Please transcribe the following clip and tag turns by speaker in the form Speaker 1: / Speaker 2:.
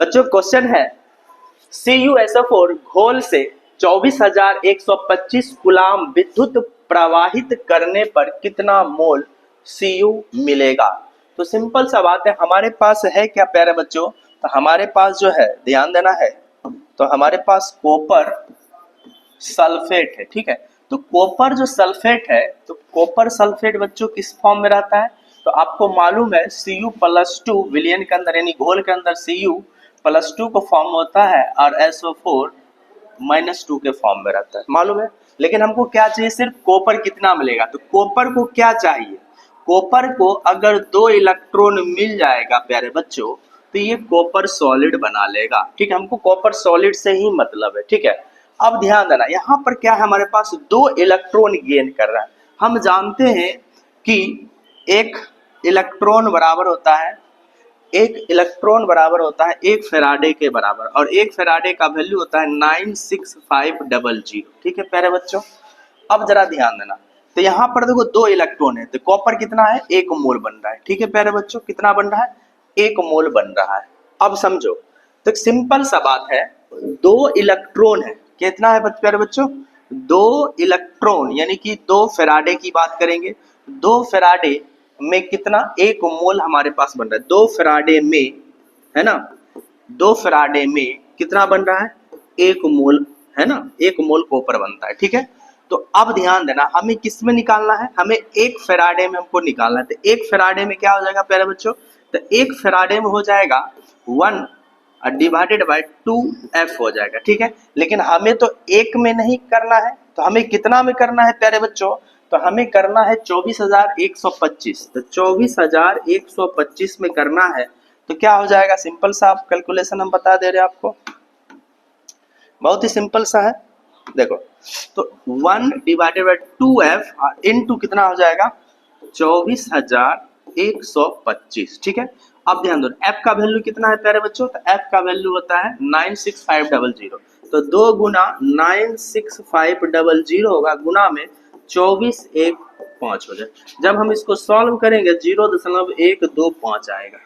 Speaker 1: बच्चों क्वेश्चन है CuSO4 घोल से 24,125 कूलाम विद्युत प्रवाहित करने पर कितना मोल Cu मिलेगा। तो सिंपल सा बात है, हमारे पास है क्या प्यारे बच्चों, तो हमारे पास जो है ध्यान देना है, तो हमारे पास कॉपर सल्फेट है। ठीक है, तो कॉपर जो सल्फेट है, तो कॉपर सल्फेट बच्चों किस फॉर्म में रहता है, तो आपको मालूम है Cu+2 विलयन के अंदर यानी घोल के अंदर Cu+2 को फॉर्म होता है और SO4-2 के फॉर्म में रहता है, मालूम है। लेकिन हमको क्या चाहिए, सिर्फ कॉपर कितना मिलेगा, तो कॉपर को क्या चाहिए, कॉपर को अगर 2 इलेक्ट्रॉन मिल जाएगा प्यारे बच्चों, तो ये कॉपर सॉलिड बना लेगा। ठीक है, हमको कॉपर सॉलिड से ही मतलब है। ठीक है, अब ध्यान देना, यहाँ पर क्या है, हमारे पास 2 इलेक्ट्रॉन गेन कर रहा है। हम जानते हैं कि एक इलेक्ट्रॉन बराबर होता है, एक इलेक्ट्रॉन बराबर होता है 1 फेराडे के बराबर, और 1 फेराडे का वैल्यू होता है 96500। ठीक है प्यारे बच्चों, अब जरा ध्यान देना, तो यहाँ पर देखो 2 इलेक्ट्रॉन है, तो कॉपर कितना है, 1 मोल बन रहा है। ठीक है प्यारे बच्चों, कितना बन रहा है, 1 मोल बन रहा है। अब समझो, तो एक सिंपल सा बात है, 2 इलेक्ट्रॉन है, कितना है प्यारे बच्चों, 2 इलेक्ट्रॉन यानी कि 2 फेराडे की बात करेंगे, 2 फेराडे में कितना, 1 मोल हमारे पास बन रहा है। 2 फेराडे में, है ना, 2 फेराडे में कितना बन रहा है, 1 मोल, है ना, 1 मोल कॉपर बनता है। ठीक है, तो अब ध्यान देना, हमें किस में निकालना है, हमें 1 फेराडे में हमको निकालना है। तो 1 फेराडे में क्या हो जाएगा प्यारे बच्चों, तो 1 फेराडे में हो जाएगा 1 डिवाइडेड बाय 2F हो जाएगा। ठीक है, लेकिन हमें तो 1 में नहीं करना है, तो हमें कितना में करना है प्यारे बच्चों, तो हमें करना है 24,125। तो 24,125 में करना है, तो क्या हो जाएगा, सिंपल सा आप कैलकुलेशन हम बता दे रहे हैं आपको, बहुत ही सिंपल सा है। देखो, तो 1 डिवाइडेड बाय 2F इनटू कितना हो जाएगा, 24,125। ठीक है, अब ध्यान दो, F का वैल्यू कितना है प्यारे बच्चों, तो F का वैल्यू होता है 96500। तो 2 गुना 96500 होगा, गुना में 24,125 हो जाए। जब हम इसको सॉल्व करेंगे 0.125 आएगा।